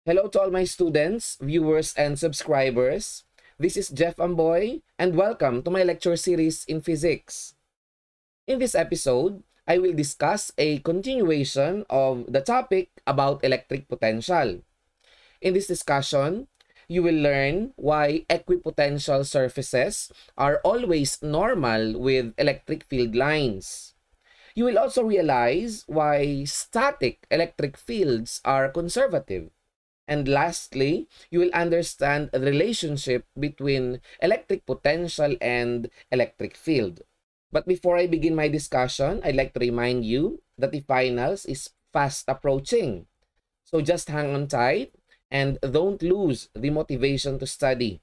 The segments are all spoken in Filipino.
Hello to all my students, viewers, and subscribers. This is Jeff Amboy, and welcome to my lecture series in physics. In this episode, I will discuss a continuation of the topic about electric potential. In this discussion, you will learn why equipotential surfaces are always normal with electric field lines. You will also realize why static electric fields are conservative. And lastly, you will understand the relationship between electric potential and electric field. But before I begin my discussion, I'd like to remind you that the finals is fast approaching. So just hang on tight and don't lose the motivation to study.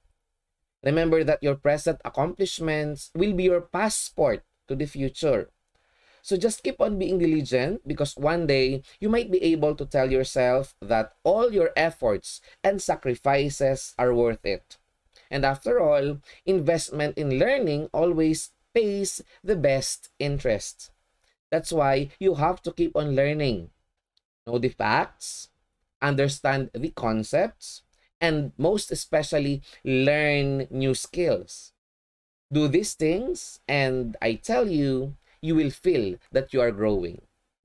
Remember that your present accomplishments will be your passport to the future. So just keep on being diligent because one day you might be able to tell yourself that all your efforts and sacrifices are worth it. And after all, investment in learning always pays the best interest. That's why you have to keep on learning. Know the facts, understand the concepts, and most especially, learn new skills. Do these things, and I tell you, you will feel that you are growing.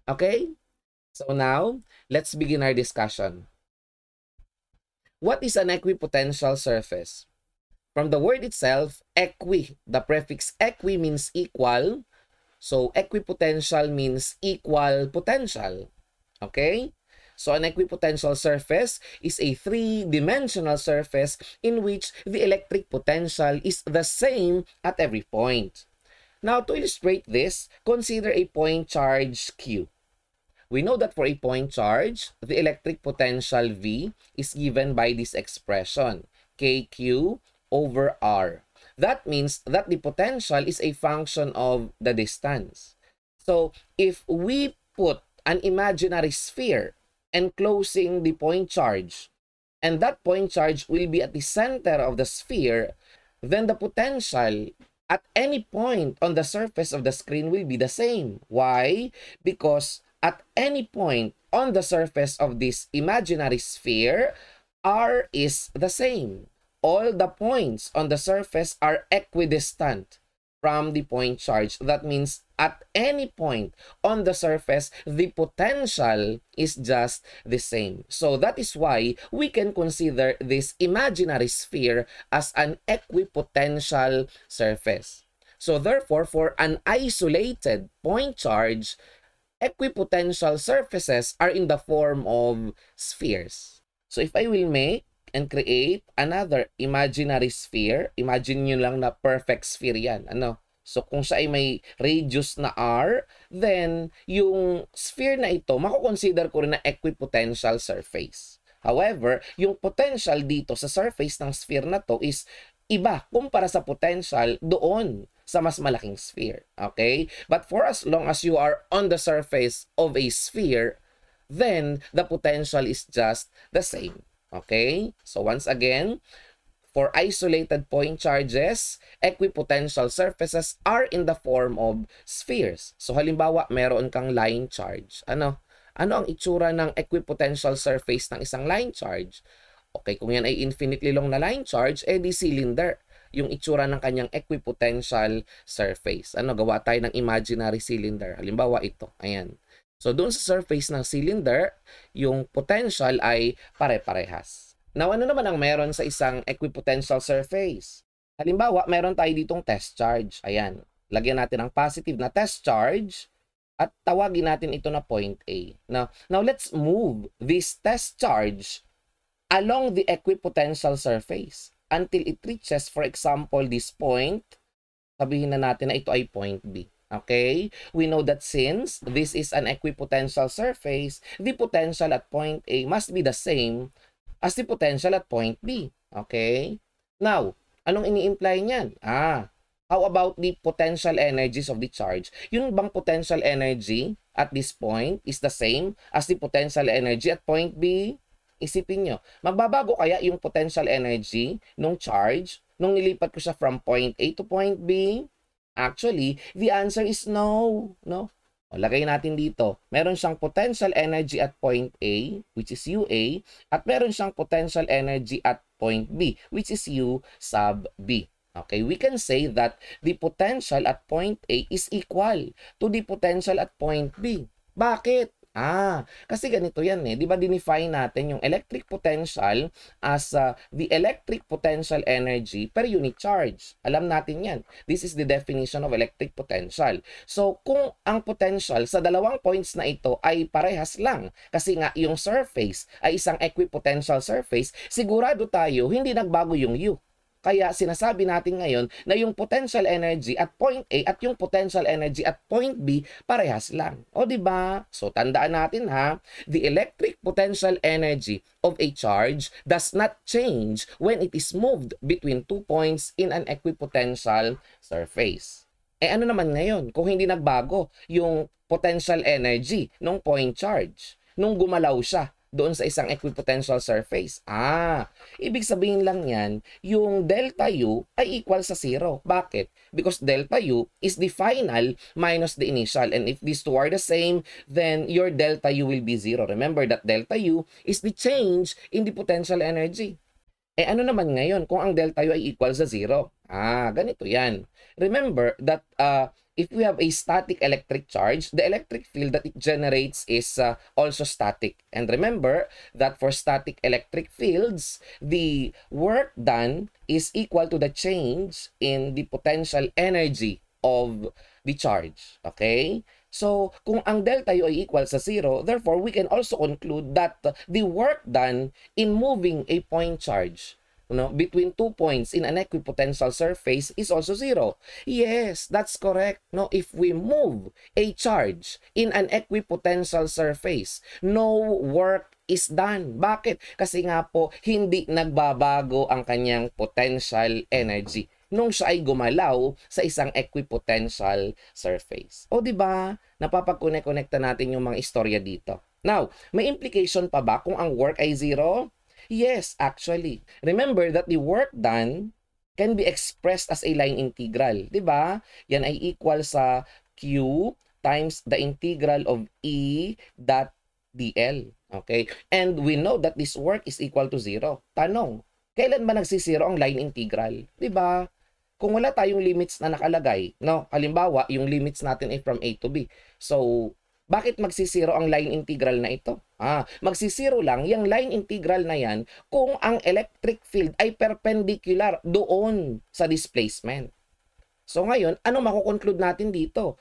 Okay? So now, let's begin our discussion. What is an equipotential surface? From the word itself, the prefix equi means equal. So equipotential means equal potential. Okay? So an equipotential surface is a three-dimensional surface in which the electric potential is the same at every point. Now, to illustrate this, consider a point charge Q. We know that for a point charge, the electric potential V is given by this expression, KQ over R. That means that the potential is a function of the distance. So, if we put an imaginary sphere enclosing the point charge, and that point charge will be at the center of the sphere, then the potential at any point on the surface of the screen will be the same. Why? Because at any point on the surface of this imaginary sphere, R is the same. All the points on the surface are equidistant from the point charge. That means at any point on the surface, the potential is just the same. So that is why we can consider this imaginary sphere as an equipotential surface. So therefore, for an isolated point charge, equipotential surfaces are in the form of spheres. So if I will make and create another imaginary sphere, imagine nyo lang na perfect sphere yan. So kung siya ay may radius na r, then yung sphere na ito, mako-consider ko rin na equipotential surface. However, yung potential dito sa surface ng sphere na to is iba kumpara sa potential doon sa mas malaking sphere. Okay? But for as long as you are on the surface of a sphere, then the potential is just the same. Okay? So once again, for isolated point charges, equipotential surfaces are in the form of spheres. So halimbawa, meron kang line charge. Ano ang itsura ng equipotential surface ng isang line charge? Okay, kung yan ay infinitely long na line charge, di cylinder yung itsura ng kanyang equipotential surface. Gawa tayo ng imaginary cylinder. Halimbawa ito, ayan. So doon sa surface ng cylinder, yung potential ay pare-parehas. Now, ano naman ang meron sa isang equipotential surface? Halimbawa, meron tayo ditong test charge. Ayan. Lagyan natin ang positive na test charge at tawagin natin ito na point A. Now let's move this test charge along the equipotential surface until it reaches, for example, this point. Sabihin na natin na ito ay point B. Okay? We know that since this is an equipotential surface, the potential at point A must be the same as the potential at point B. Okay? Now, anong ini-imply niyan? How about the potential energies of the charge? Yung bang potential energy at this point is the same as the potential energy at point B? Isipin nyo, magbabago kaya yung potential energy nung charge nung nilipat ko siya from point A to point B? Actually, the answer is no. O, lagay natin dito, meron siyang potential energy at point A, which is UA, at meron siyang potential energy at point B, which is U sub B. Okay, we can say that the potential at point A is equal to the potential at point B. Bakit? Kasi ganito yan eh. Di ba dinefine natin yung electric potential as the electric potential energy per unit charge. Alam natin yan. This is the definition of electric potential. So, kung ang potential sa dalawang points na ito ay parehas lang, kasi nga yung surface ay isang equipotential surface, sigurado tayo hindi nagbago yung U. Kaya sinasabi natin ngayon na yung potential energy at point A at yung potential energy at point B parehas lang. O di ba? So tandaan natin ha, the electric potential energy of a charge does not change when it is moved between two points in an equipotential surface. Ano naman ngayon kung hindi nagbago yung potential energy ng point charge nung gumalaw siya doon sa isang equipotential surface? Ibig sabihin lang yan, yung delta U ay equal sa 0. Bakit? Because delta U is the final minus the initial. And if these two are the same, then your delta U will be 0. Remember that delta U is the change in the potential energy. Ano naman ngayon kung ang delta U ay equal sa 0? Ganito yan. Remember that if we have a static electric charge, the electric field that it generates is also static. And remember that for static electric fields, the work done is equal to the change in the potential energy of the charge. Okay? So, kung ang delta U ay equal sa 0, therefore, we can also conclude that the work done in moving a point charge between two points in an equipotential surface is also 0. Yes, that's correct. If we move a charge in an equipotential surface, no work is done. Bakit? Kasi nga po, hindi nagbabago ang kanyang potential energy nung siya ay gumalaw sa isang equipotential surface. O di ba? Napapag-connect-connecta natin yung mga istorya dito. Now, may implication pa ba kung ang work ay 0? Yes, actually. Remember that the work done can be expressed as a line integral. Diba? Yan ay equal sa Q times the integral of E dot dl. Okay? And we know that this work is equal to 0. Tanong, kailan ba nagsisiro ang line integral? Diba? Kung wala tayong limits na nakalagay, halimbawa, yung limits natin ay from A to B. So, bakit magsisiro ang line integral na ito? Magsisiro lang yung line integral na yan kung ang electric field ay perpendicular doon sa displacement. So ngayon, ano makukonclude natin dito?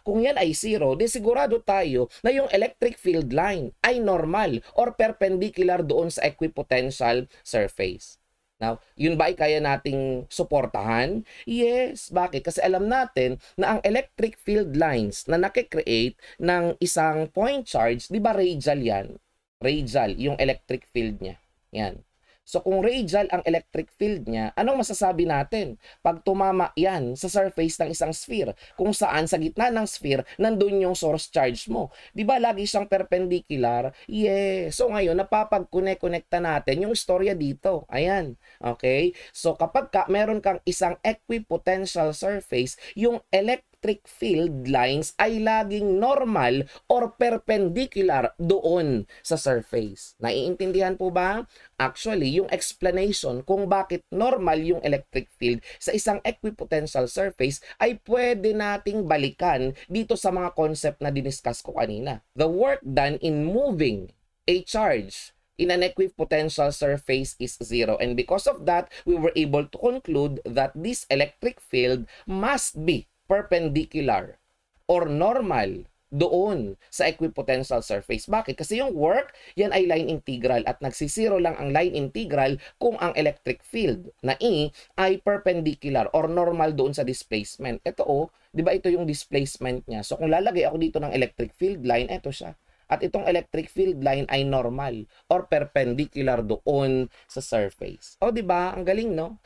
Kung yan ay 0, di sigurado tayo na yung electric field line ay normal or perpendicular doon sa equipotential surface. Now, yun ba ay kaya nating suportahan? Yes. Bakit? Kasi alam natin na ang electric field lines na nakikreate ng isang point charge, di ba radial yan? Radial, yung electric field niya. Yan. So kung radial ang electric field niya, anong masasabi natin? Pag tumama yan sa surface ng isang sphere, kung saan sa gitna ng sphere, nandun yung source charge mo. Di ba lagi siyang perpendicular? Yes. So ngayon, napapag-connect-connecta natin yung istorya dito. Ayan. Okay? So kapag meron kang isang equipotential surface, yung electric field lines ay laging normal or perpendicular doon sa surface. Naiintindihan po ba? Actually, yung explanation kung bakit normal yung electric field sa isang equipotential surface ay pwede nating balikan dito sa mga concept na diniscuss ko kanina. The work done in moving a charge in an equipotential surface is 0. And because of that, we were able to conclude that this electric field must be perpendicular or normal doon sa equipotential surface. Bakit? Kasi yung work, yan ay line integral at nagsisiro lang ang line integral kung ang electric field na E ay perpendicular or normal doon sa displacement. Ito di ba ito yung displacement niya? So kung lalagay ako dito ng electric field line, ito siya. At itong electric field line ay normal or perpendicular doon sa surface. Di ba? Ang galing, no?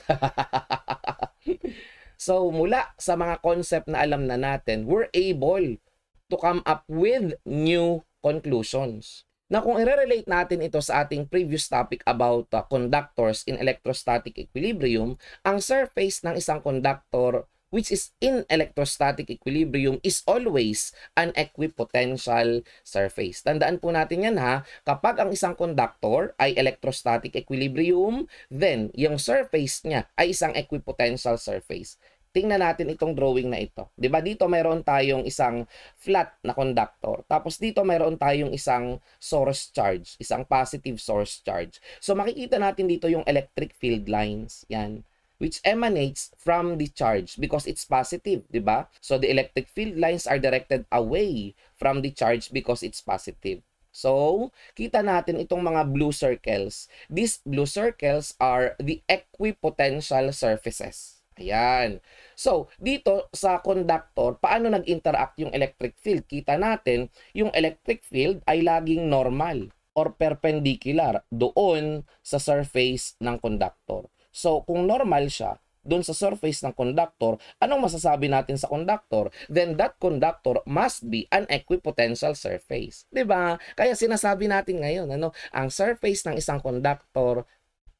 So, mula sa mga concept na alam na natin, we're able to come up with new conclusions. Na kung i-relate natin ito sa ating previous topic about conductors in electrostatic equilibrium, ang surface ng isang conductor which is in electrostatic equilibrium, is always an equipotential surface. Tandaan po natin yan ha, kapag ang isang conductor ay electrostatic equilibrium, then yung surface niya ay isang equipotential surface. Tingnan natin itong drawing na ito. 'Di ba dito mayroon tayong isang flat na conductor. Tapos dito mayroon tayong isang source charge, isang positive source charge. So makikita natin dito yung electric field lines. Yan, which emanates from the charge because it's positive, 'di ba? So the electric field lines are directed away from the charge because it's positive. So, kita natin itong mga blue circles. These blue circles are the equipotential surfaces. Ayan. So, dito sa conductor, paano nag-interact yung electric field? Kita natin, yung electric field ay laging normal or perpendicular doon sa surface ng conductor. So, kung normal siya doon sa surface ng conductor, anong masasabi natin sa conductor? Then that conductor must be an equipotential surface. 'Di ba? Kaya sinasabi natin ngayon, ang surface ng isang conductor,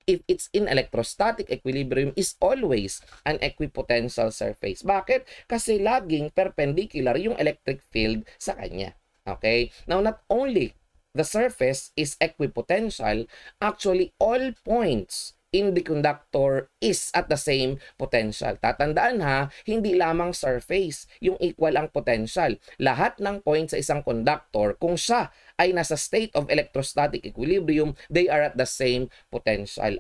if it's in electrostatic equilibrium, is always an equipotential surface. Bakit? Kasi laging perpendicular yung electric field sa kanya. Okay? Now, not only the surface is equipotential, actually all points in the conductor is at the same potential. Tatandaan ha, hindi lamang surface yung equal ang potential. Lahat ng points sa isang conductor, kung siya ay nasa state of electrostatic equilibrium, they are at the same potential.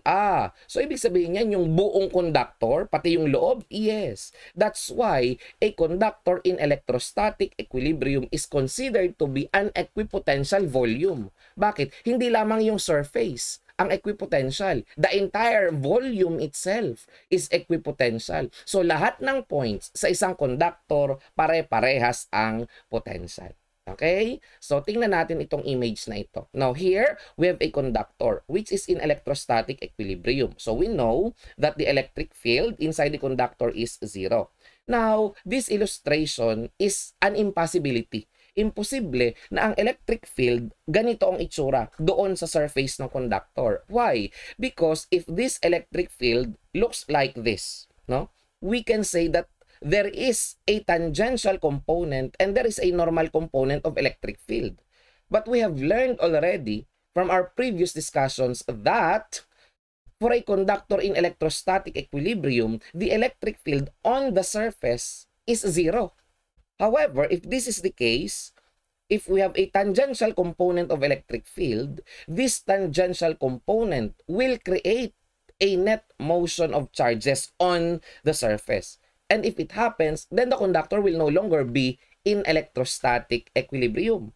So ibig sabihin yan, yung buong conductor, pati yung loob? Yes. That's why a conductor in electrostatic equilibrium is considered to be an equipotential volume. Bakit? Hindi lamang yung surface ang equipotential. The entire volume itself is equipotential. So lahat ng points sa isang conductor pare-parehas ang potential. Okay? So tingnan natin itong image na ito. Now here, we have a conductor which is in electrostatic equilibrium. So we know that the electric field inside the conductor is 0. Now, this illustration is an impossibility. Imposible na ang electric field ganito ang itsura doon sa surface ng conductor. Why? Because if this electric field looks like this, we can say that there is a tangential component and there is a normal component of electric field. But we have learned already from our previous discussions that for a conductor in electrostatic equilibrium, the electric field on the surface is 0. However, if this is the case, if we have a tangential component of electric field, this tangential component will create a net motion of charges on the surface. And if it happens, then the conductor will no longer be in electrostatic equilibrium.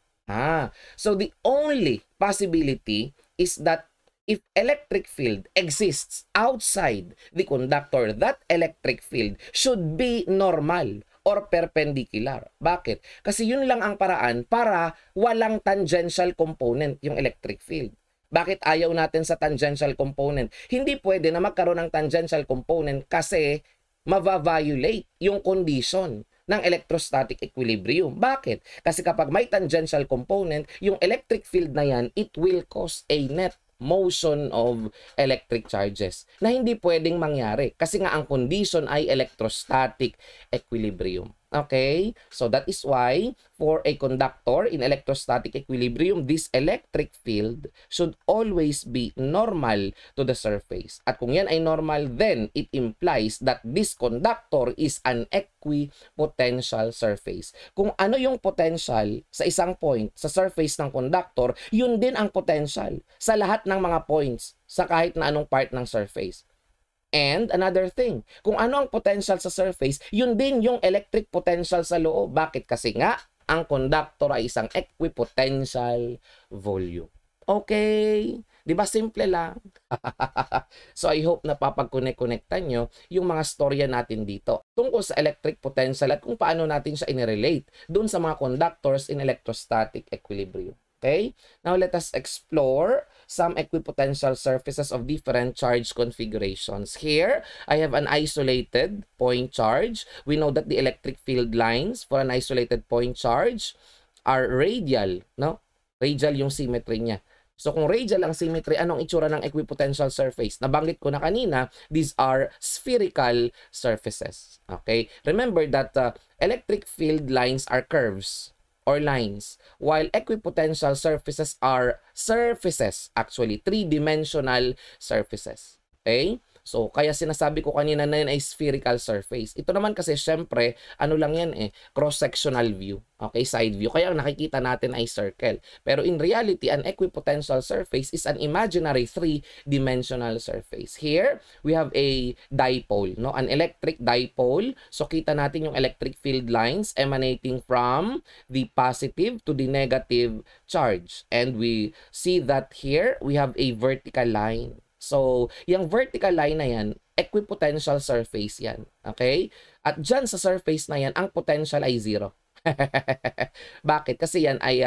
So the only possibility is that if electric field exists outside the conductor, that electric field should be normal or perpendicular. Bakit? Kasi yun lang ang paraan para walang tangential component yung electric field. Bakit ayaw natin sa tangential component? Hindi pwede na magkaroon ng tangential component kasi mava-violate yung condition ng electrostatic equilibrium. Bakit? Kasi kapag may tangential component, yung electric field na yan, it will cause a net motion of electric charges na hindi pwedeng mangyari kasi nga ang condition ay electrostatic equilibrium. Okay? So that is why for a conductor in electrostatic equilibrium, this electric field should always be normal to the surface. At kung yan ay normal, then it implies that this conductor is an equipotential surface. Kung ano yung potential sa isang point sa surface ng conductor, yun din ang potential sa lahat ng mga points sa kahit na anong part ng surface. And another thing, kung ano ang potential sa surface, yun din yung electric potential sa loob. Bakit? Kasi nga, ang conductor ay isang equipotential volume. Okay? Di ba simple lang? So I hope na papag-connect-connectan nyo yung mga storya natin dito tungkol sa electric potential at kung paano natin siya in-relate dun sa mga conductors in electrostatic equilibrium. Okay? Now let us explore some equipotential surfaces of different charge configurations. Here, I have an isolated point charge. We know that the electric field lines for an isolated point charge are radial, no? Radial yung symmetry niya. So kung radial ang symmetry, anong itsura ng equipotential surface? Nabanggit ko na kanina, these are spherical surfaces. Okay? Remember that electric field lines are curves or lines, while equipotential surfaces are surfaces, actually, three-dimensional surfaces. Okay? So, kaya sinasabi ko kanina na yun ay spherical surface. Ito naman kasi, syempre, ano lang yan cross-sectional view. Okay, side view. Kaya ang nakikita natin ay circle. Pero in reality, an equipotential surface is an imaginary three-dimensional surface. Here, we have a dipole, no? An electric dipole. So, kita natin yung electric field lines emanating from the positive to the negative charge. And we see that here, we have a vertical line. So, yung vertical line na yan, equipotential surface yan. Okay? At dyan sa surface na yan, ang potential ay zero. Bakit? Kasi yan ay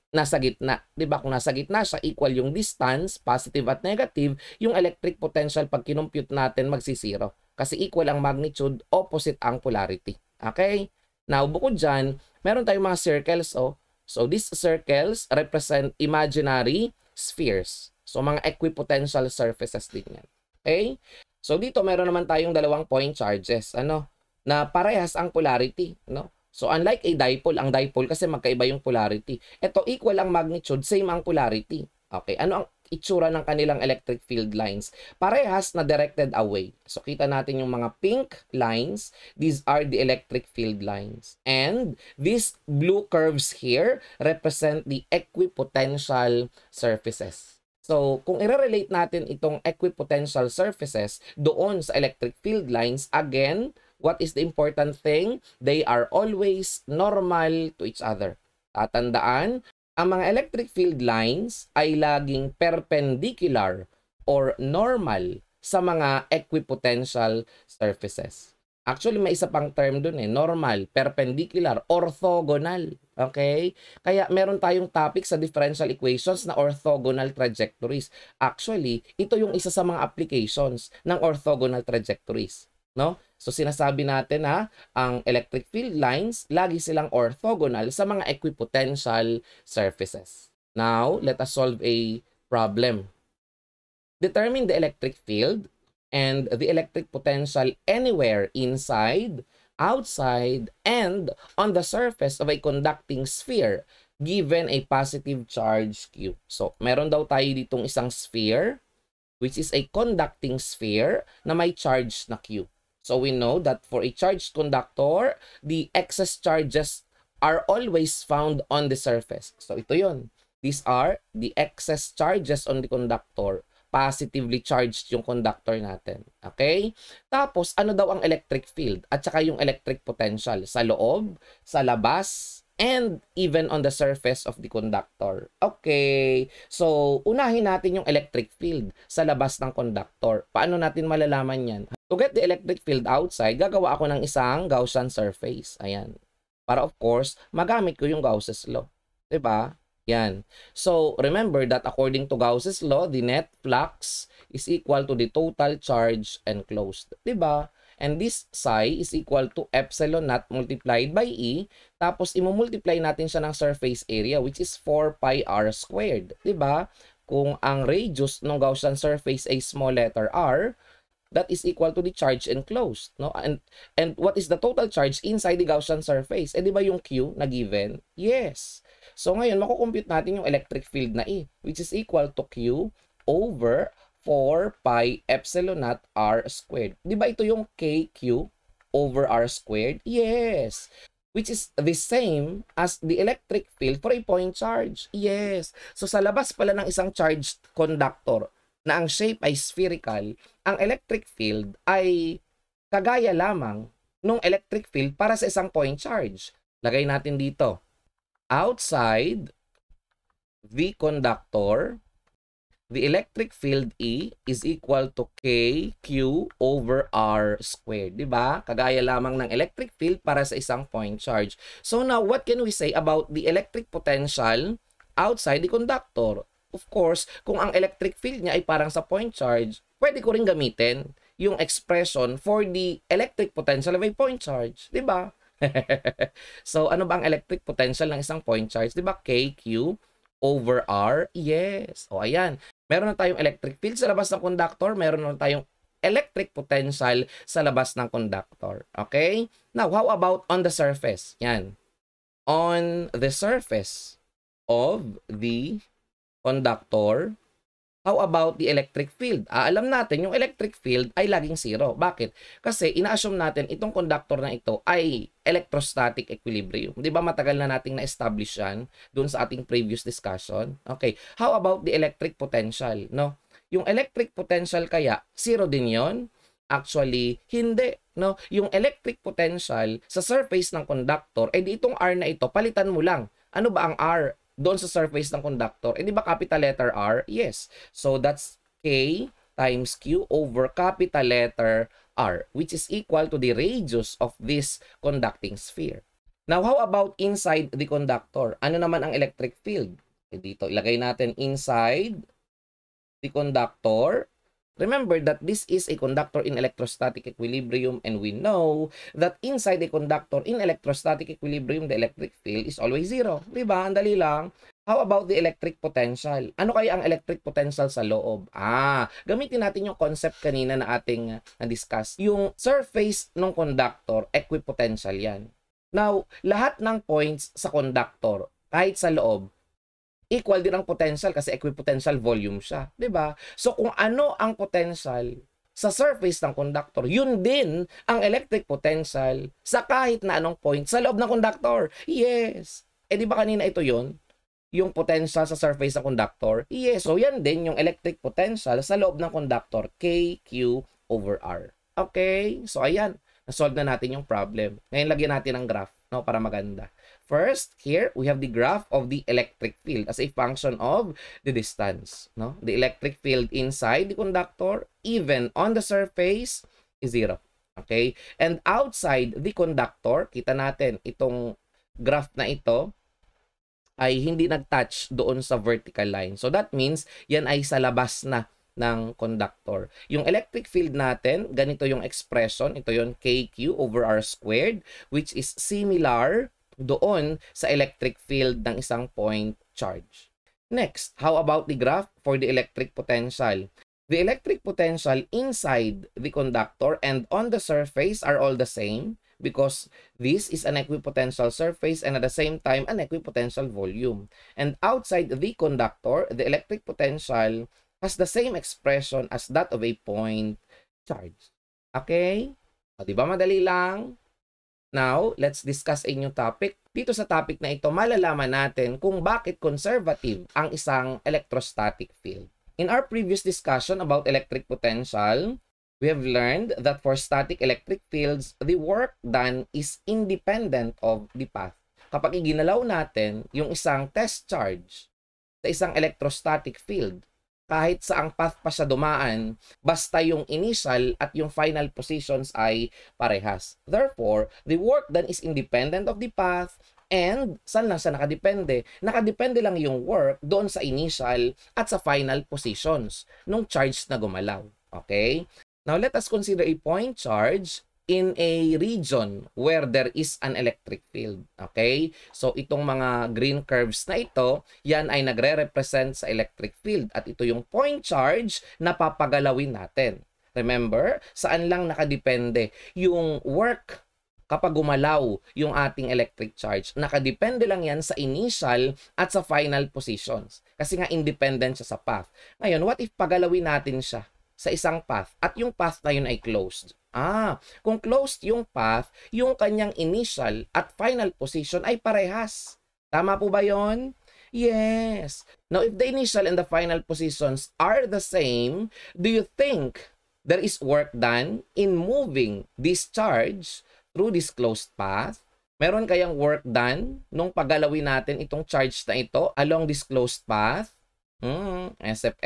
nasa gitna. Diba? Kung nasa gitna siya, equal yung distance, positive at negative, yung electric potential pag kinumpute natin magsisiro. Kasi equal ang magnitude, opposite ang polarity. Okay? Now, bukod dyan, meron tayong mga circles. So, these circles represent imaginary spheres. So, mga equipotential surfaces din yan. Okay? So, dito meron naman tayong dalawang point charges, na parehas ang polarity, no? So, unlike a dipole, ang dipole kasi magkaiba yung polarity. Ito, equal ang magnitude, same ang polarity. Okay? Ano ang itsura ng kanilang electric field lines? Parehas na directed away. So, kita natin yung mga pink lines. These are the electric field lines. And these blue curves here represent the equipotential surfaces. So, kung i-relate natin itong equipotential surfaces doon sa electric field lines, again, what is the important thing? They are always normal to each other. Tatandaan, ang mga electric field lines ay laging perpendicular or normal sa mga equipotential surfaces. Actually, may isa pang term dun normal, perpendicular, orthogonal. Okay? Kaya meron tayong topic sa differential equations na orthogonal trajectories. Actually, ito yung isa sa mga applications ng orthogonal trajectories. No? So, sinasabi natin ang electric field lines, lagi silang orthogonal sa mga equipotential surfaces. Now, let us solve a problem. Determine the electric field and the electric potential anywhere inside, outside, and on the surface of a conducting sphere given a positive charge Q. So, meron daw tayo ditong isang sphere which is a conducting sphere na may charge na Q. So, we know that for a charged conductor, the excess charges are always found on the surface. So, ito yun. These are the excess charges on the conductor. Positively charged yung conductor natin. Okay? Tapos, ano daw ang electric field? At saka yung electric potential sa loob, sa labas, and even on the surface of the conductor. Okay. So, unahin natin yung electric field sa labas ng conductor. Paano natin malalaman yan? To get the electric field outside, gagawa ako ng isang Gaussian surface. Ayan. Para of course, magamit ko yung Gauss's law. Diba? Yan. So, remember that according to Gauss's law, the net flux is equal to the total charge enclosed. Diba? And this psi is equal to epsilon naught multiplied by E. Tapos, imumultiply natin siya ng surface area which is 4 pi r squared. Diba? Kung ang radius ng Gaussian surface ay small letter r, that is equal to the charge enclosed. No? And what is the total charge inside the Gaussian surface? Eh, di ba yung Q na given? Yes. So, ngayon, makukompute natin yung electric field na E, which is equal to Q over 4 pi epsilon naught r squared. Di ba ito yung KQ over r squared? Yes. Which is the same as the electric field for a point charge. Yes. So, sa labas pala ng isang charged conductor na ang shape ay spherical, ang electric field ay kagaya lamang ng electric field para sa isang point charge. Lagay natin dito. Outside the conductor, the electric field E is equal to KQ over R squared. Diba? Kagaya lamang ng electric field para sa isang point charge. So now, what can we say about the electric potential outside the conductor? Of course, kung ang electric field niya ay parang sa point charge, pwede ko rin gamitin yung expression for the electric potential of a point charge. Diba? So, ano ba ang electric potential ng isang point charge? Diba? KQ over R? Yes. O ayan, meron na tayong electric field sa labas ng conductor, meron na tayong electric potential sa labas ng conductor. Okay? Now, how about on the surface? Yan. On the surface of the conductor, how about the electric field? Alam natin, yung electric field ay laging zero. Bakit? Kasi ina-assume natin itong conductor na ito ay electrostatic equilibrium. Di ba matagal na nating na-establish yan dun sa ating previous discussion? Okay. How about the electric potential? No? Yung electric potential kaya, zero din yon? Actually, hindi. No? Yung electric potential sa surface ng conductor, eh di itong R na ito, palitan mo lang. Ano ba ang R doon sa surface ng conductor? Eh di ba capital letter R? Yes. So that's K times Q over capital letter R, which is equal to the radius of this conducting sphere. Now, how about inside the conductor? Ano naman ang electric field? Eh dito, ilagay natin inside the conductor. Remember that this is a conductor in electrostatic equilibrium, and we know that inside a conductor in electrostatic equilibrium, the electric field is always zero. Diba? Ang dali lang. How about the electric potential? Ano kaya ang electric potential sa loob? Gamitin natin yung concept kanina na ating na-discuss. Yung surface ng conductor, equipotential yan. Now, lahat ng points sa conductor, kahit sa loob, equal din ang potential kasi equipotential volume siya. 'Di ba? So kung ano ang potential sa surface ng conductor, yun din ang electric potential sa kahit na anong point sa loob ng conductor. Yes. Eh di ba kanina ito yun? Yung potential sa surface ng conductor? Yes. So yan din yung electric potential sa loob ng conductor, KQ over R. Okay? So ayan, na-solve na natin yung problem. Ngayon lagyan natin ng graph, no, para maganda. First, here we have the graph of the electric field as a function of the distance. No? The electric field inside the conductor, even on the surface, is zero. Okay? And outside the conductor, kita natin itong graph na ito ay hindi nag-touch doon sa vertical line. So that means yan ay sa labas na ng conductor. Yung electric field natin, ganito yung expression. Ito yung KQ over R squared, which is similar doon sa electric field ng isang point charge. Next, how about the graph for the electric potential? The electric potential inside the conductor and on the surface are all the same because this is an equipotential surface and at the same time an equipotential volume. And outside the conductor, the electric potential has the same expression as that of a point charge. Okay? O, di ba madali lang? Now, let's discuss a new topic. Dito sa topic na ito, malalaman natin kung bakit conservative ang isang electrostatic field. In our previous discussion about electric potential, we have learned that for static electric fields, the work done is independent of the path. Kapag iginalaw natin yung isang test charge sa isang electrostatic field, kahit saang path pa siya dumaan, basta yung initial at yung final positions ay parehas. Therefore, the work done is independent of the path and saan lang siya nakadepende? Nakadepende lang yung work doon sa initial at sa final positions nung charge na gumalaw. Okay? Now, let us consider a point charge in a region where there is an electric field. Okay? So, itong mga green curves na ito, yan ay nagre-represent sa electric field. At ito yung point charge na papagalawin natin. Remember, saan lang nakadepende yung work kapag gumalaw yung ating electric charge. Nakadepende lang yan sa initial at sa final positions. Kasi nga independent siya sa path. Ngayon, what if pagalawin natin siya sa isang path at yung path na yun ay closed? Kung closed yung path, yung kanyang initial at final position ay parehas. Tama po ba yon? Yes. Now, if the initial and the final positions are the same, do you think there is work done in moving this charge through this closed path? Meron kayang work done nung paggalawin natin itong charge na ito along this closed path? SF.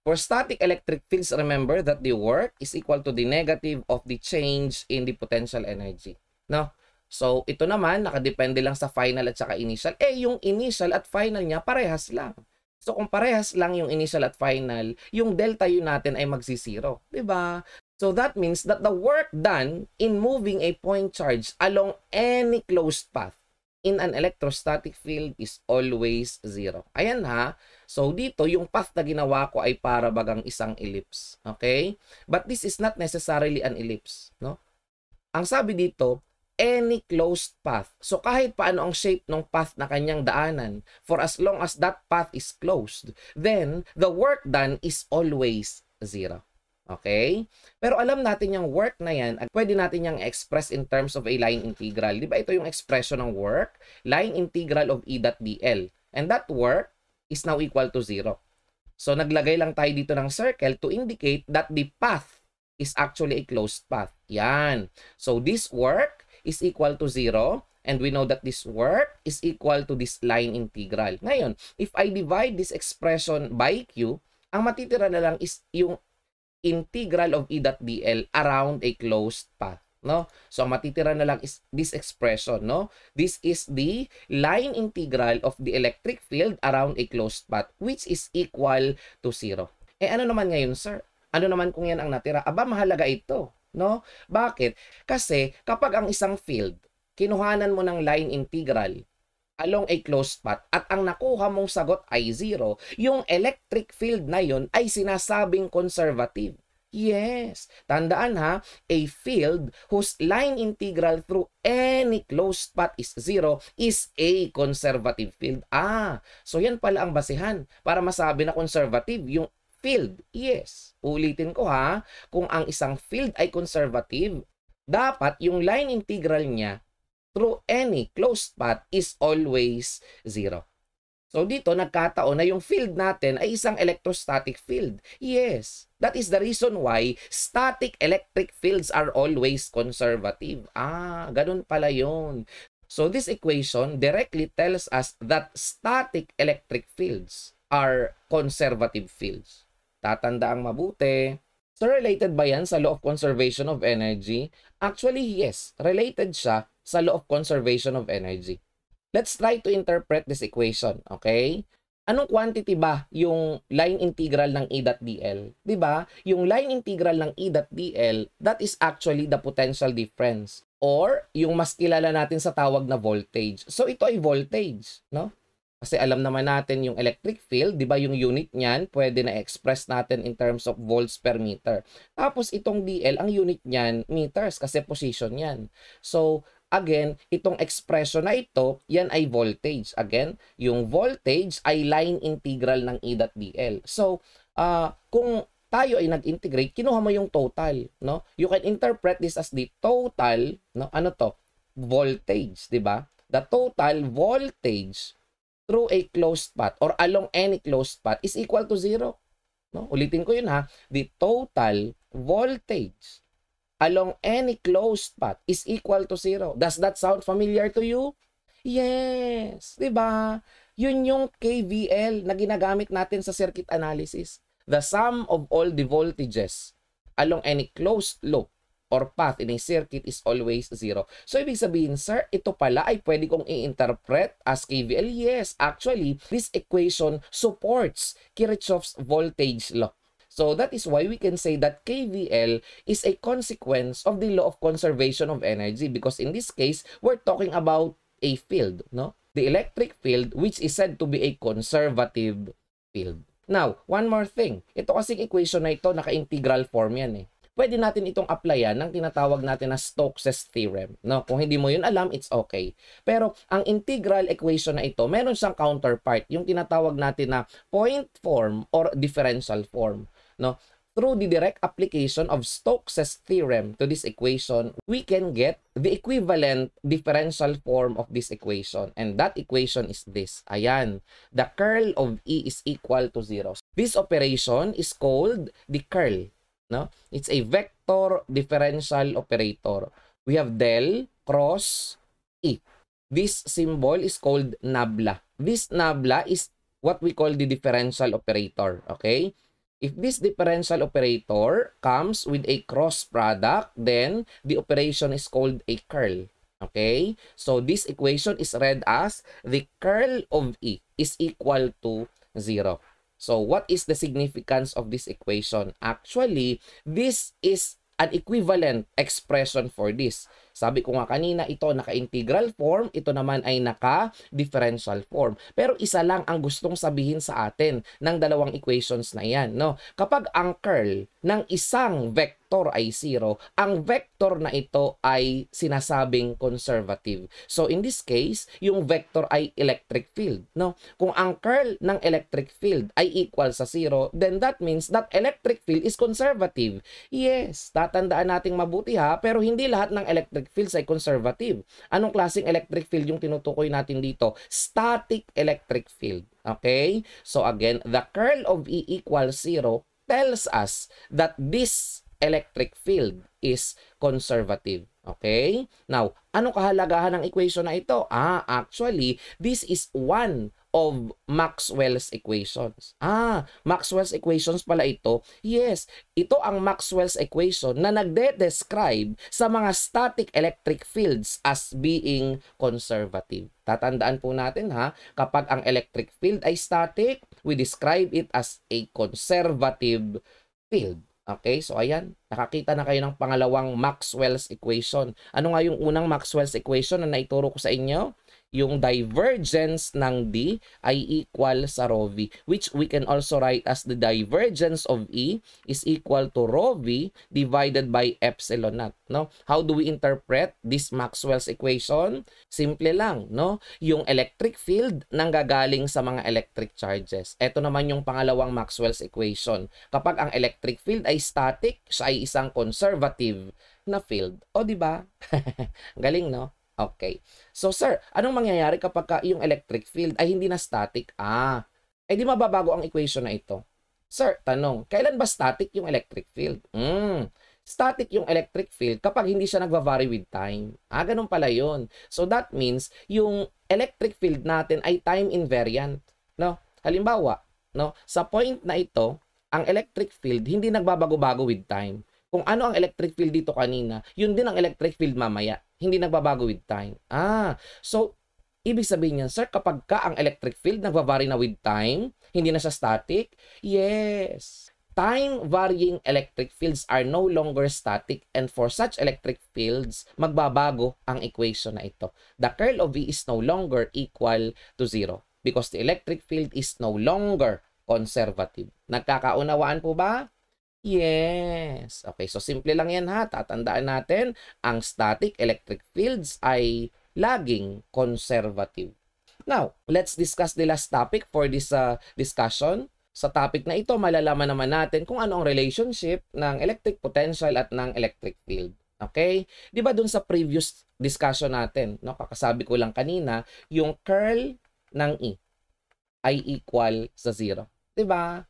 For static electric fields, remember that the work is equal to the negative of the change in the potential energy. No? So, ito naman, nakadepende lang sa final at saka initial. Yung initial at final niya, parehas lang. So, kung parehas lang yung initial at final, yung delta U natin ay magsisiro. Diba? So, that means that the work done in moving a point charge along any closed path in an electrostatic field is always 0. Ayan ha. So dito, yung path na ginawa ko ay para bagang isang ellipse. Okay? But this is not necessarily an ellipse. No? Ang sabi dito, any closed path. So kahit paano ang shape ng path na kanyang daanan, for as long as that path is closed, then the work done is always 0. Okay? Pero alam natin yung work na yan, pwede natin yung express in terms of a line integral. Di ba ito yung expression ng work? Line integral of E dot dl. And that work is now equal to 0. So naglagay lang tayo dito ng circle to indicate that the path is actually a closed path. Yan. So this work is equal to 0. And we know that this work is equal to this line integral. Ngayon, if I divide this expression by Q, ang matitira na lang is yung integral of E dot dl around a closed path. No? So, ang matitira na lang is this expression. No? This is the line integral of the electric field around a closed path, which is equal to 0. Eh, ano naman ngayon, sir? Ano naman kung yan ang natira? Aba, mahalaga ito. No? Bakit? Kasi, kapag ang isang field, kinuhanan mo ng line integral along a closed path at ang nakuha mong sagot ay 0, yung electric field na yun ay sinasabing conservative. Yes. Tandaan ha, a field whose line integral through any closed path is 0 is a conservative field. So yan pala ang basehan para masabi na conservative yung field. Yes. Ulitin ko ha, kung ang isang field ay conservative, dapat yung line integral niya through any closed path is always 0. So dito, nagkataon na yung field natin ay isang electrostatic field. Yes, that is the reason why static electric fields are always conservative. Ganun pala yun. So this equation directly tells us that static electric fields are conservative fields. Tatandaang mabuti. So related ba yan sa law of conservation of energy? Actually, yes. Related siya sa law of conservation of energy. Let's try to interpret this equation, okay? Anong quantity ba yung line integral ng E dot dl? Diba? Yung line integral ng E dot dl, that is actually the potential difference. Or, yung mas kilala natin sa tawag na voltage. So, ito ay voltage, no? Kasi alam naman natin yung electric field, di ba yung unit niyan, pwede na express natin in terms of volts per meter. Tapos itong DL, ang unit niyan, meters, kasi position yan. So, again, itong expression na ito, yan ay voltage. Again, yung voltage ay line integral ng E dot dl. So, kung tayo ay nag-integrate, kinuha mo yung total, no? You can interpret this as the total, no? Ano to? Voltage, di ba? The total voltage through a closed path or along any closed path is equal to 0. No? Ulitin ko yun ha. The total voltage along any closed path is equal to 0. Does that sound familiar to you? Yes. Diba? Yun yung KVL na ginagamit natin sa circuit analysis. The sum of all the voltages along any closed loop or path in a circuit is always 0. So, ibig sabihin, sir, ito pala ay pwede kong i-interpret as KVL. Yes, actually, this equation supports Kirchhoff's voltage law. So, that is why we can say that KVL is a consequence of the law of conservation of energy because in this case, we're talking about a field, no? The electric field which is said to be a conservative field. Now, one more thing. Ito kasing equation na ito, naka-integral form yan eh. Pwede natin itong applyan ng tinatawag natin na Stokes' theorem. No? Kung hindi mo yun alam, it's okay. Pero ang integral equation na ito, meron siyang counterpart, yung tinatawag natin na point form or differential form. No? Through the direct application of Stokes' theorem to this equation, we can get the equivalent differential form of this equation. And that equation is this. Ayan. The curl of E is equal to 0. This operation is called the curl. No? It's a vector differential operator. We have del cross E. This symbol is called nabla. This nabla is what we call the differential operator. Okay? If this differential operator comes with a cross product, then the operation is called a curl. Okay? So this equation is read as the curl of E is equal to 0. So, what is the significance of this equation? Actually, this is an equivalent expression for this. Sabi ko nga kanina, ito naka-integral form, ito naman ay naka-differential form. Pero isa lang ang gustong sabihin sa atin ng dalawang equations na yan, no? Kapag ang curl ng isang vector ay 0, ang vector na ito ay sinasabing conservative. So in this case, yung vector ay electric field, no? Kung ang curl ng electric field ay equal sa 0, then that means that electric field is conservative. Yes, tatandaan nating mabuti ha, pero hindi lahat ng electric fields ay conservative. Anong klaseng electric field yung tinutukoy natin dito? Static electric field. Okay? So again, the curl of E equals 0 tells us that this electric field is conservative. Okay? Now, ano kahalagahan ng equation na ito? Actually, this is one of Maxwell's equations. Maxwell's equations pala ito. Yes, ito ang Maxwell's equation na nagde-describe sa mga static electric fields as being conservative. Tatandaan po natin ha, kapag ang electric field ay static, we describe it as a conservative field. Okay, so ayan, nakakita na kayo ng pangalawang Maxwell's equation. Ano nga yung unang Maxwell's equation na naituro ko sa inyo? Yung divergence ng D ay equal sa rho V, which we can also write as the divergence of E is equal to rho V divided by epsilon naught, no? How do we interpret this Maxwell's equation? Simple lang, no? Yung electric field nanggagaling sa mga electric charges. Ito naman yung pangalawang Maxwell's equation. Kapag ang electric field ay static, siya ay isang conservative na field. O, di ba? Galing, no? Okay. So, sir, anong mangyayari kapag yung electric field ay hindi na static? Di mababago ang equation na ito. Sir, tanong, kailan ba static yung electric field? Static yung electric field kapag hindi siya nagva-vary with time. Ganun pala yun. So, that means yung electric field natin ay time invariant. No? Halimbawa, no, sa point na ito, ang electric field hindi nagbabago-bago with time. Kung ano ang electric field dito kanina, yun din ang electric field mamaya. Hindi nagbabago with time. So, ibig sabihin niyan, sir, kapag ang electric field nagva-vary na with time, hindi na siya static? Yes. Time-varying electric fields are no longer static, and for such electric fields, magbabago ang equation na ito. The curl of V is no longer equal to 0 because the electric field is no longer conservative. Nagkakaunawaan po ba? Yes. Okay, so simple lang yan ha. Tatandaan natin, ang static electric fields ay laging conservative. Now, let's discuss the last topic for this discussion. Sa topic na ito, malalaman naman natin kung ano ang relationship ng electric potential at ng electric field. Okay? Di ba dun sa previous discussion natin, no, kakasabi ko lang kanina, yung curl ng E ay equal sa 0. Di ba?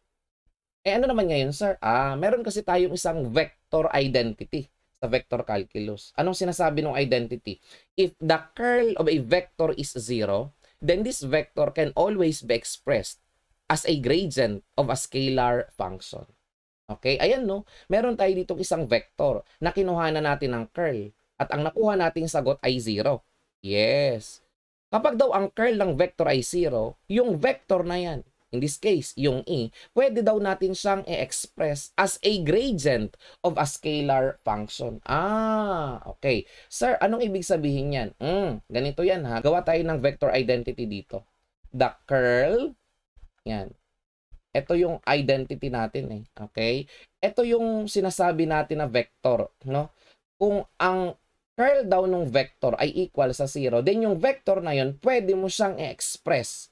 Ano naman ngayon, sir? Meron kasi tayong isang vector identity sa vector calculus. Anong sinasabi ng identity? If the curl of a vector is 0, then this vector can always be expressed as a gradient of a scalar function. Okay? Ayan, no? Meron tayo ditong isang vector na kinuhanan natin ng curl at ang nakuha nating sagot ay 0. Yes. Kapag daw ang curl ng vector ay 0, yung vector na yan, in this case, yung E, pwede daw natin siyang i-express as a gradient of a scalar function. Okay. Sir, anong ibig sabihin yan? Ganito yan ha. Gawa tayo ng vector identity dito. The curl, yan. Ito yung identity natin eh. Okay? Ito yung sinasabi natin na vector, no? Kung ang curl daw ng vector ay equal sa 0, then yung vector na yun, pwede mo siyang i-express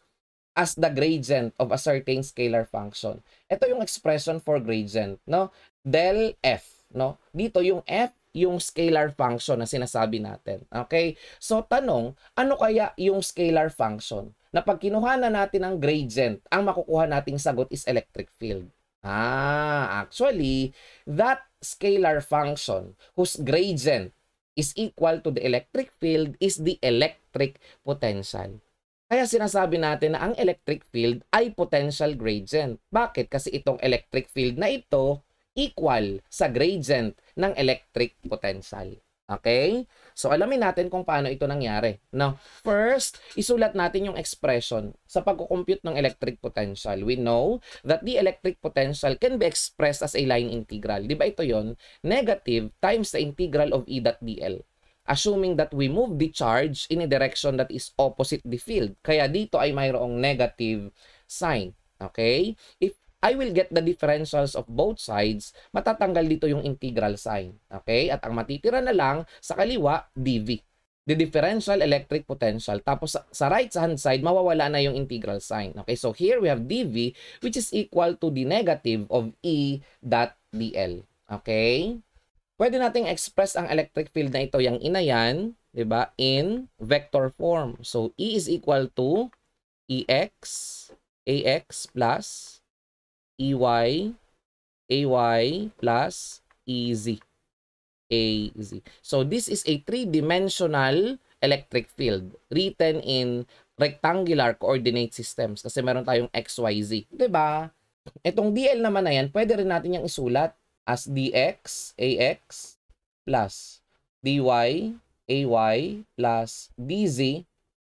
as the gradient of a certain scalar function. Ito yung expression for gradient, no? Del F, no? Dito yung F, yung scalar function na sinasabi natin. Okay? So, tanong, ano kaya yung scalar function? Na pag kinuha na natin ang gradient, ang makukuha nating sagot is electric field. Actually, that scalar function whose gradient is equal to the electric field is the electric potential. Kaya sinasabi natin na ang electric field ay potential gradient. Bakit? Kasi itong electric field na ito equal sa gradient ng electric potential. Okay? So, alamin natin kung paano ito nangyari. Now, first, isulat natin yung expression sa pagkukompute ng electric potential. We know that the electric potential can be expressed as a line integral. Di ba ito yon? Negative times the integral of E dot dl. assuming that we move the charge in a direction that is opposite the field. Kaya dito ay mayroong negative sign. Okay? If I will get the differentials of both sides, matatanggal dito yung integral sign. Okay? At ang matitira na lang sa kaliwa, dV. The differential electric potential. Tapos sa right hand side, mawawala na yung integral sign. Okay? So here we have dV, which is equal to the negative of E dot dl. Okay? Pwede nating express ang electric field na ito, yung ina yan, di ba, in vector form. So E is equal to EX, AX plus EY, AY plus EZ, AZ. So this is a three-dimensional electric field written in rectangular coordinate systems kasi meron tayong XYZ. Diba? Itong DL naman na yan, pwede rin natin yung isulat as DX, AX plus DY, AY plus DZ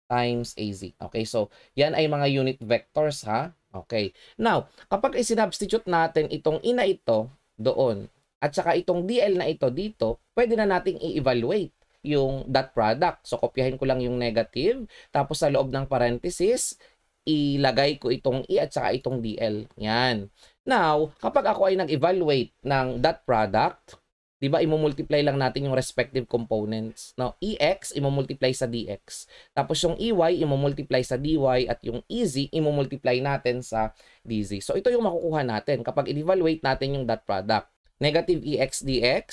times AZ. Okay, so yan ay mga unit vectors ha. Okay. Now, kapag isinubstitute natin itong ina ito doon at saka itong DL na ito dito, pwede na nating i-evaluate yung dot product. So, kopyahin ko lang yung negative. Tapos sa loob ng parenthesis, ilagay ko itong E at saka itong DL. Yan. Now, kapag ako ay nag-evaluate ng dot product, di ba, imumultiply lang natin yung respective components. No? EX, imumultiply sa DX. Tapos yung EY, imumultiply sa DY. At yung EZ, imumultiply natin sa DZ. So, ito yung makukuha natin kapag i-evaluate natin yung dot product. Negative EX DX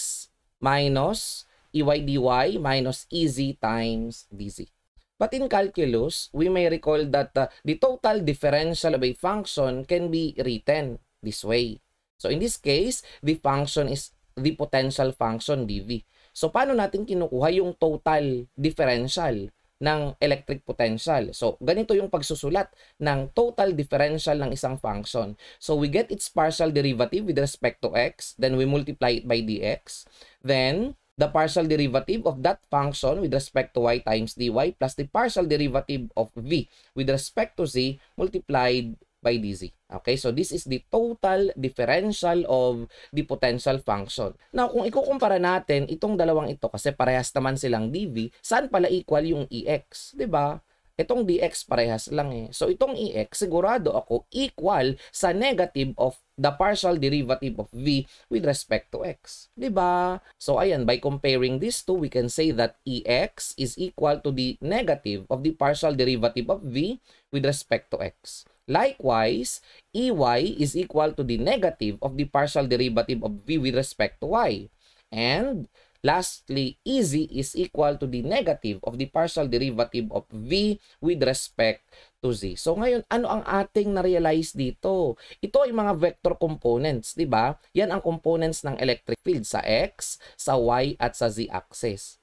minus EY DY minus EZ times DZ. But in calculus, we may recall that the total differential of a function can be written this way. So, in this case, the function is the potential function dV. So, paano natin kinukuha yung total differential ng electric potential? So, ganito yung pagsusulat ng total differential ng isang function. So, we get its partial derivative with respect to x, then we multiply it by dx. Then, the partial derivative of that function with respect to y times dy plus the partial derivative of v with respect to z multiplied by dz. Okay, so this is the total differential of the potential function. Now, kung ikukumpara natin itong dalawang ito, kasi parehas naman silang dv, saan pala equal yung ex? Diba? Itong dx parehas lang eh. So, itong ex, sigurado ako, equal sa negative of the partial derivative of v with respect to x. Diba? So, ayan, by comparing these two, we can say that ex is equal to the negative of the partial derivative of v with respect to x. Likewise, EY is equal to the negative of the partial derivative of v with respect to y. And lastly, EZ is equal to the negative of the partial derivative of v with respect to z. So ngayon, ano ang ating na-realize dito? Ito ay mga vector components, di ba? Yan ang components ng electric field sa x, sa y, at sa z axis.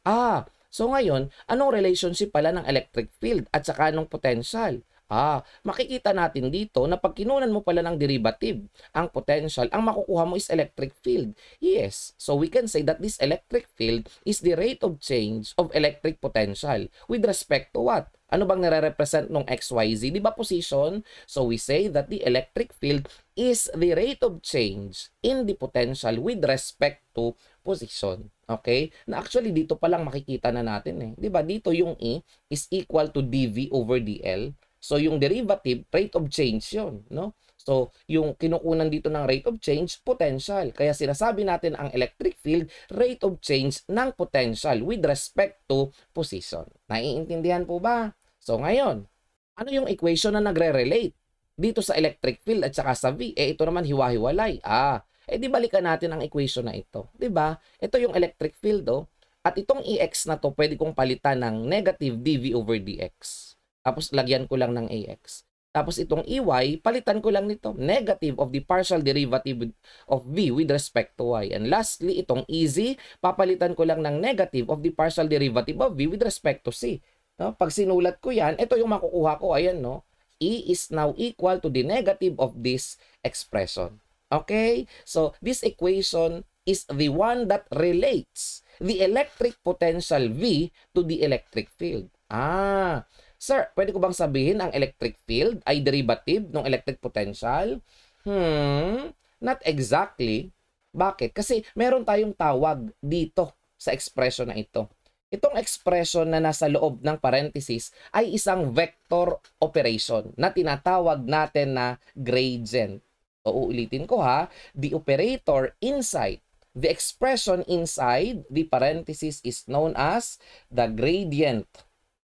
So ngayon, anong relationship pala ng electric field at saka ng potential? Makikita natin dito na pag kinunan mo pala ng derivative, ang potential, ang makukuha mo is electric field. Yes, so we can say that this electric field is the rate of change of electric potential with respect to what? Ano bang nare-represent ng XYZ? Di ba position? So we say that the electric field is the rate of change in the potential with respect to position. Okay? Na actually dito pa lang makikita na natin eh. Di ba? Dito yung E is equal to dV over dL. So, yung derivative, rate of change yun, no? So, yung kinukunan dito ng rate of change, potential. Kaya sinasabi natin ang electric field, rate of change ng potential with respect to position. Naiintindihan po ba? So, ngayon, ano yung equation na nagre-relate dito sa electric field at saka sa V? Ito naman hiwa-hiwalay. Di balikan natin ang equation na ito. Di ba? Ito yung electric field, At itong EX na to, pwede kong palitan ng negative dV over dx. Tapos, lagyan ko lang ng AX. Tapos, itong EY, palitan ko lang nito. Negative of the partial derivative of V with respect to Y. And lastly, itong EZ, papalitan ko lang ng negative of the partial derivative of V with respect to C. No? Pag sinulat ko yan, ito yung makukuha ko. Ayan, no? E is now equal to the negative of this expression. Okay? So, this equation is the one that relates the electric potential V to the electric field. Sir, pwede ko bang sabihin ang electric field ay derivative ng electric potential? Not exactly. Bakit? Kasi meron tayong tawag dito sa expression na ito. Itong expression na nasa loob ng parenthesis ay isang vector operation na tinatawag natin na gradient. O uulitin ko ha, the operator inside, the expression inside the parenthesis is known as the gradient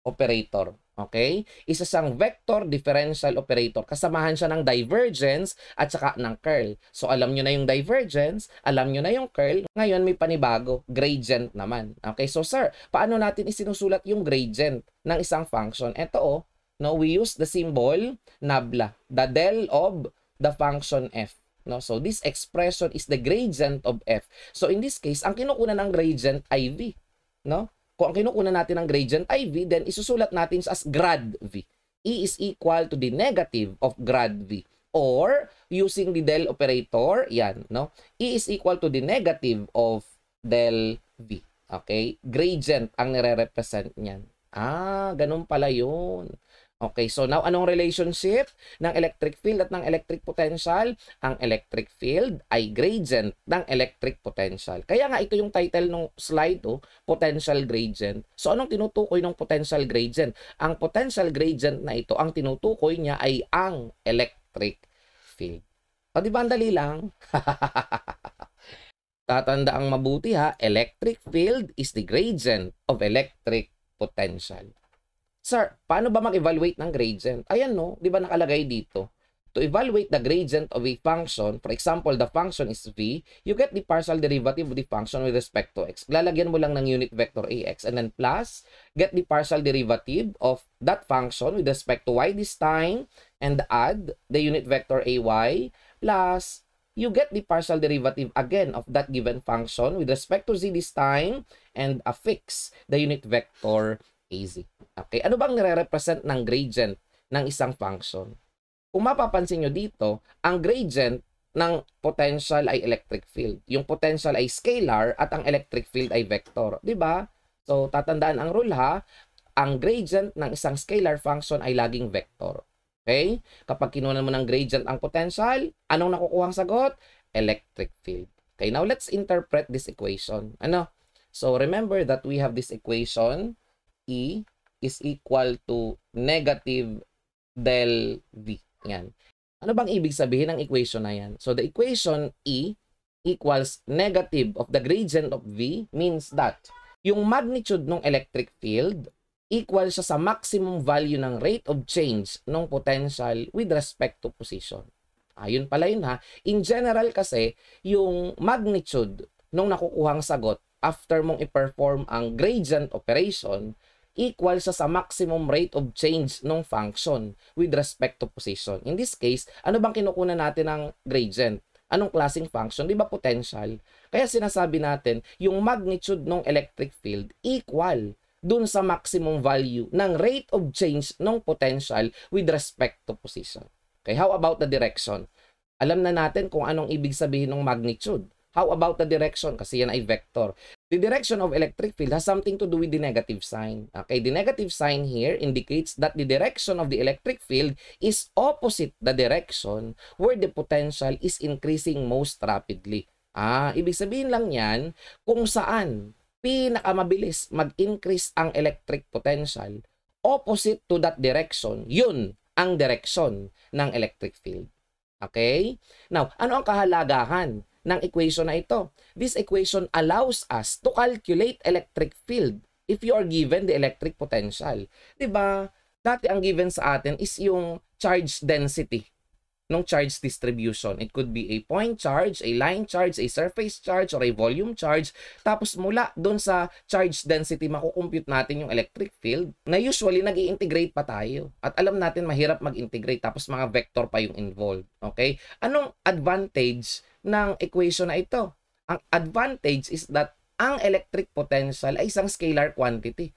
operator. Okay? Isa siyang vector differential operator. Kasamahan siya ng divergence at saka ng curl. So, alam nyo na yung divergence, alam nyo na yung curl. Ngayon, may panibago, gradient naman. Okay? So, sir, paano natin isinusulat yung gradient ng isang function? Ito, no, we use the symbol nabla, the del of the function f. No? So, this expression is the gradient of f. So, in this case, ang kinukunan ng gradient ay v. No? Kung ang kinukunan natin ng gradient ay v, then isusulat natin as grad v. E is equal to the negative of grad v. Or, using the del operator, yan, no? E is equal to the negative of del v. Okay? Gradient ang nire-represent niyan. Ganun pala yun. Okay, so now anong relationship ng electric field at ng electric potential? Ang electric field ay gradient ng electric potential. Kaya nga ito yung title ng slide, potential gradient. So anong tinutukoy ng potential gradient? Ang potential gradient na ito, ang tinutukoy niya ay ang electric field. O di ba ang dali lang? Tatandaang mabuti ha, electric field is the gradient of electric potential. Sir, paano ba mag-evaluate ng gradient? Ayan no, di ba nakalagay dito? To evaluate the gradient of a function, for example, the function is v, you get the partial derivative of the function with respect to x. Lalagyan mo lang ng unit vector ax and then plus, get the partial derivative of that function with respect to y this time and add the unit vector ay plus, you get the partial derivative again of that given function with respect to z this time and affix the unit vector az. Okay, ano bang nire-represent ng gradient ng isang function? Kung mapapansin nyo dito, ang gradient ng potential ay electric field. Yung potential ay scalar at ang electric field ay vector. Diba? So, tatandaan ang rule ha, ang gradient ng isang scalar function ay laging vector. Okay? Kapag kinunan mo ng gradient ang potential, anong nakukuhang sagot? Electric field. Okay, now let's interpret this equation. Ano? So, remember that we have this equation, E is equal to negative del V. Yan. Ano bang ibig sabihin ng equation na yan? So, the equation E equals negative of the gradient of V means that yung magnitude ng electric field equal siya sa maximum value ng rate of change ng potential with respect to position. Ayun pala yun ha. In general kasi, yung magnitude nung nakukuhang sagot after mong i-perform ang gradient operation equal siya sa maximum rate of change ng function with respect to position. In this case, ano bang kinukunan natin ng gradient? Anong klaseng function? Di ba potential? Kaya sinasabi natin, yung magnitude ng electric field equal dun sa maximum value ng rate of change ng potential with respect to position. Okay, how about the direction? Alam na natin kung anong ibig sabihin ng magnitude. How about the direction? Kasi yan ay vector. The direction of electric field has something to do with the negative sign. Okay, the negative sign here indicates that the direction of the electric field is opposite the direction where the potential is increasing most rapidly. Ibig sabihin lang yan kung saan pinakamabilis mag-increase ang electric potential, opposite to that direction, yun ang direction ng electric field. Okay? Now, ano ang kahalagahan ng equation na ito? This equation allows us to calculate electric field if you are given the electric potential. Diba? Dati ang given sa atin is yung charge density ng charge distribution. It could be a point charge, a line charge, a surface charge, or a volume charge. Tapos mula doon sa charge density, makukompute natin yung electric field na usually nag-i-integrate pa tayo. At alam natin mahirap mag-integrate tapos mga vector pa yung involved. Okay? Anong advantage ng equation na ito? Ang advantage is that ang electric potential ay isang scalar quantity.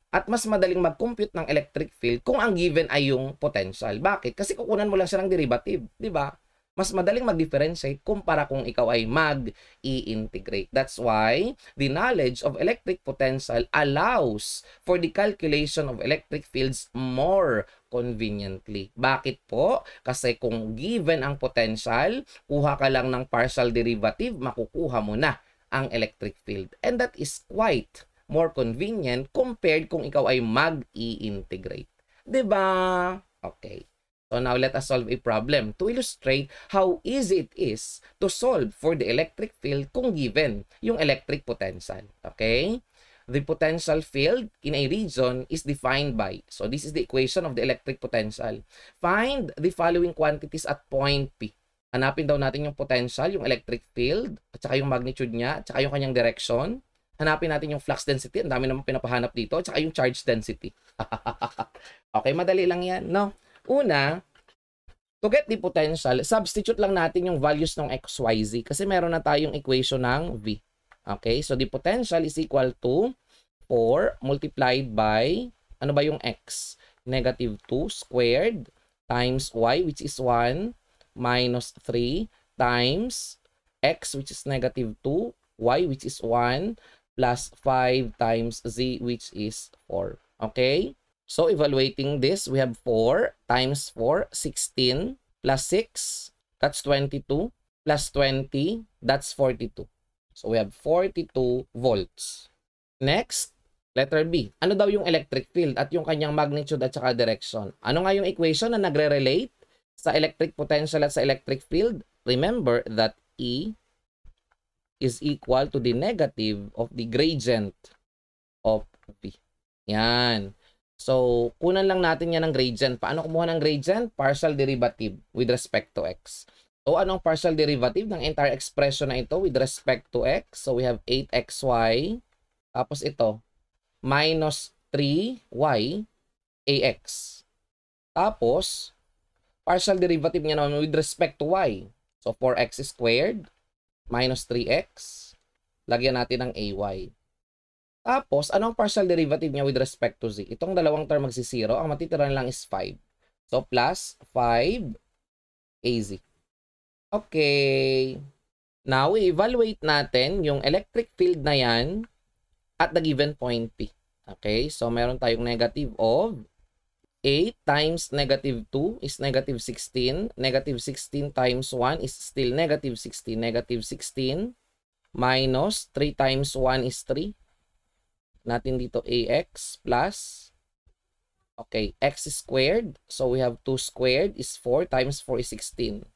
At mas madaling mag-compute ng electric field kung ang given ay yung potential. Bakit? Kasi kukunan mo lang siya ng derivative. Di ba? Mas madaling mag-differentiate kumpara kung ikaw ay mag-i-integrate. That's why the knowledge of electric potential allows for the calculation of electric fields more conveniently. Bakit po? Kasi kung given ang potential, kuha ka lang ng partial derivative, makukuha mo na ang electric field. And that is quite more convenient compared kung ikaw ay mag-i-integrate. 'Di ba? Okay. So now let us solve a problem to illustrate how easy it is to solve for the electric field kung given yung electric potential. Okay? The potential field in a region is defined by, so this is the equation of the electric potential. Find the following quantities at point P. Hanapin daw natin yung potential, yung electric field, at saka yung magnitude niya, at saka yung kanyang direction. Hanapin natin yung flux density, ang dami naman pinapahanap dito, at saka yung charge density. Okay, madali lang yan, no? Una, to get the potential, substitute lang natin yung values ng x, y, z kasi meron na tayong equation ng V. Okay, so the potential is equal to 4 multiplied by, ano ba yung x? Negative 2 squared times y, which is 1, minus 3 times x, which is negative 2, y, which is 1, plus 5 times z, which is 4. Okay? So, evaluating this, we have 4 times 4, 16, plus 6, that's 22, plus 20, that's 42. So, we have 42 volts. Next, letter B. Ano daw yung electric field at yung kanyang magnitude at saka direction? Ano nga yung equation na nagre-relate sa electric potential at sa electric field? Remember that E is equal to the negative of the gradient of V. Yan. So, kunan lang natin yan ng gradient. Paano kumuha ng gradient? Partial derivative with respect to x. So, anong partial derivative ng entire expression na ito with respect to x? So, we have 8xy. Tapos ito, minus 3y ax. Tapos, partial derivative niya naman with respect to y. So, 4x squared minus 3x. Lagyan natin ng ay. Tapos, anong partial derivative niya with respect to z? Itong dalawang term magsisiro. Ang matitira lang is 5. So, plus 5az. Okay. Now, i-evaluate natin yung electric field na yan at the given point P. Okay. So, meron tayong negative of 8 times negative 2 is negative 16. Negative 16 times 1 is still negative 16. Negative 16 minus 3 times 1 is 3. Natin dito ax plus, okay, x squared. So, we have 2 squared is 4 times 4 is 16.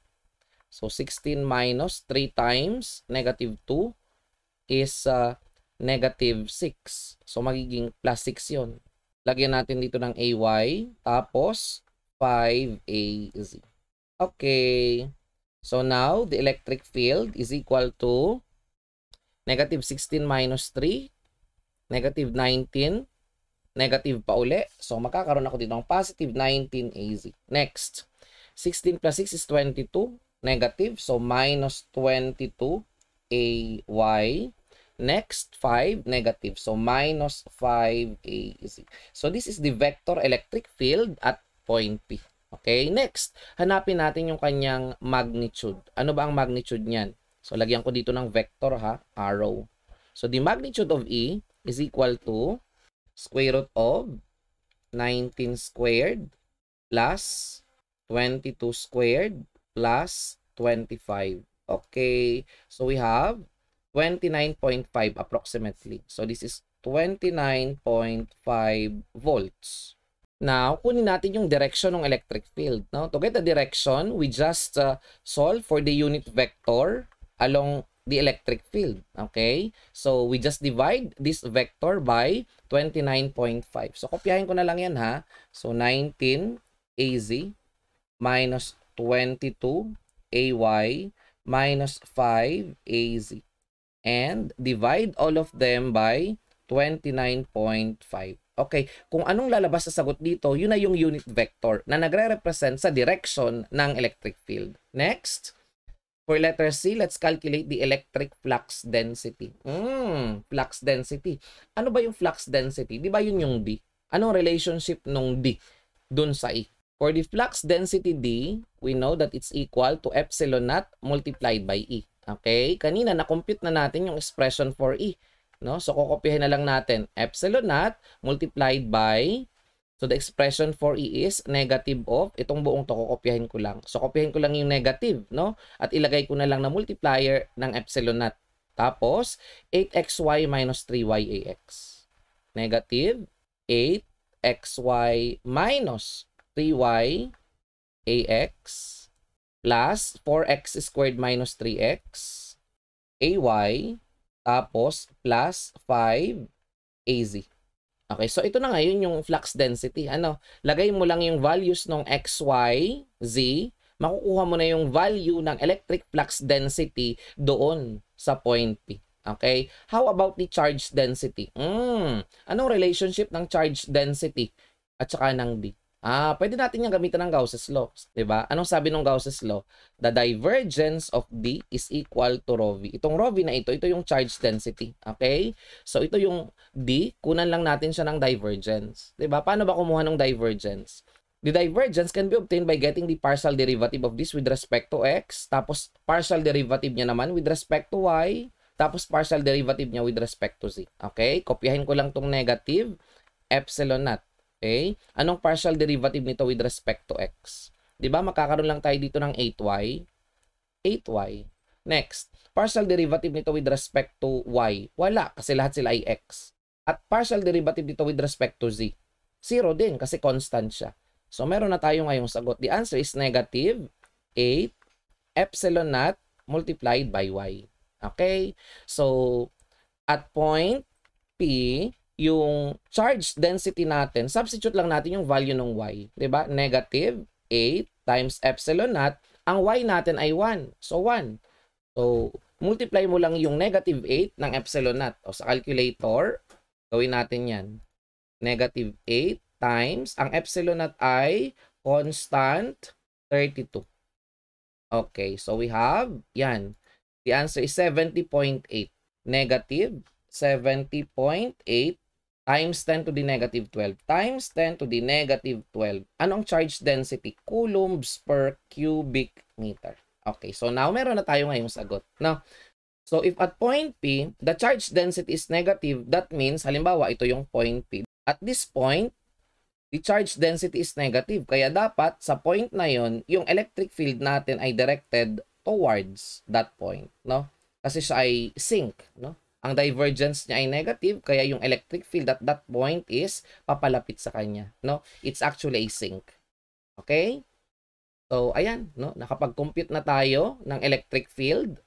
So, 16 minus 3 times negative 2 is negative 6. So, magiging plus 6 yun. Lagyan natin dito ng ay, tapos 5az. Okay. So, now, the electric field is equal to negative 16 minus 3, negative 19, negative pa uli. So, makakaroon ako dito ng positive 19az. Next, 16 plus 6 is 22, negative. So, minus 22ay. Next, 5, negative. So, minus 5az. So, this is the vector electric field at point P. Okay, next, hanapin natin yung kanyang magnitude. Ano ba ang magnitude niyan? So, lagyan ko dito ng vector ha, arrow. So, the magnitude of E is equal to square root of 19 squared plus 22 squared plus 25. Okay, so we have 29.5 approximately. So, this is 29.5 volts. Now, kunin natin yung direction ng electric field. No? To get the direction, we just solve for the unit vector along the electric field. Okay? So, we just divide this vector by 29.5. So, kopyahin ko na lang yan ha. So, 19az minus 22ay minus 5az. And divide all of them by 29.5. Okay, kung anong lalabas sa sagot dito, yun na yung unit vector na nagre-represent sa direction ng electric field. Next, for letter C, let's calculate the electric flux density. Flux density. Ano ba yung flux density? Di ba yun yung D? Anong relationship nung D dun sa E? For the flux density D, we know that it's equal to epsilon naught multiplied by E. Okay? Kanina, na-compute na natin yung expression for E. No? So, kukopihin na lang natin epsilon naught multiplied by, so the expression for E is negative of, itong buong to kukopihin ko lang. So, kopihin ko lang yung negative, no? At ilagay ko na lang na multiplier ng epsilon naught. Tapos, 8xy minus 3y ax. Negative 8xy minus 3y ax plus 4x squared minus 3x ay tapos plus 5az. Okay, so ito na ngayon yung flux density. Ano? Lagay mo lang yung values ng x, y, z. Makukuha mo na yung value ng electric flux density doon sa point P. Okay? How about the charge density? Anong relationship ng charge density at saka ng D? Pwede natin yung gamitan ng Gauss's law. Diba? Anong sabi ng Gauss's law? The divergence of D is equal to rho V. Itong rho V na ito yung charge density. Okay? So, ito yung D. Kunan lang natin siya ng divergence. Diba? Paano ba kumuha ng divergence? The divergence can be obtained by getting the partial derivative of this with respect to x, tapos partial derivative niya naman with respect to y, tapos partial derivative niya with respect to z. Okay? Kopyahin ko lang tong negative epsilon naught. Okay? Anong partial derivative nito with respect to x? 'Di ba? Makakaroon lang tayo dito ng 8y. 8y. Next, partial derivative nito with respect to y. Wala kasi lahat sila ay x. At partial derivative nito with respect to z. 0 din kasi constant siya. So meron na tayo ngayong sagot. The answer is negative 8 epsilon naught multiplied by y. Okay? So at point P, yung charge density natin, substitute lang natin yung value ng y. Diba? Negative 8 times epsilon naught. Ang y natin ay 1. So, 1. So, multiply mo lang yung negative 8 ng epsilon naught. O sa calculator, gawin natin yan. Negative 8 times, ang epsilon naught ay constant 32. Okay, so we have, yan. The answer is 70.8. Negative 70.8 times 10 to the negative 12 times 10 to the negative 12. Anong charge density? Coulombs per cubic meter. Okay, so now meron na tayo ngayong sagot. Now, so if at point P, the charge density is negative, that means, halimbawa, ito yung point P. At this point, the charge density is negative. Kaya dapat, sa point na yon, yung electric field natin ay directed towards that point, no? Kasi siya ay sink, no? Ang divergence niya ay negative, kaya yung electric field at that point is papalapit sa kanya, no? It's actually a sink. Okay? So, ayan, no? Nakapag-compute na tayo ng electric field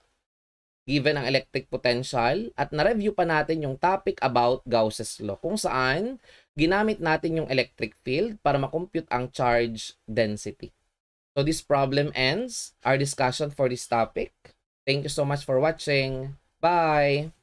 given ang electric potential at na-review pa natin yung topic about Gauss's law kung saan ginamit natin yung electric field para makompute ang charge density. So, this problem ends our discussion for this topic. Thank you so much for watching. Bye!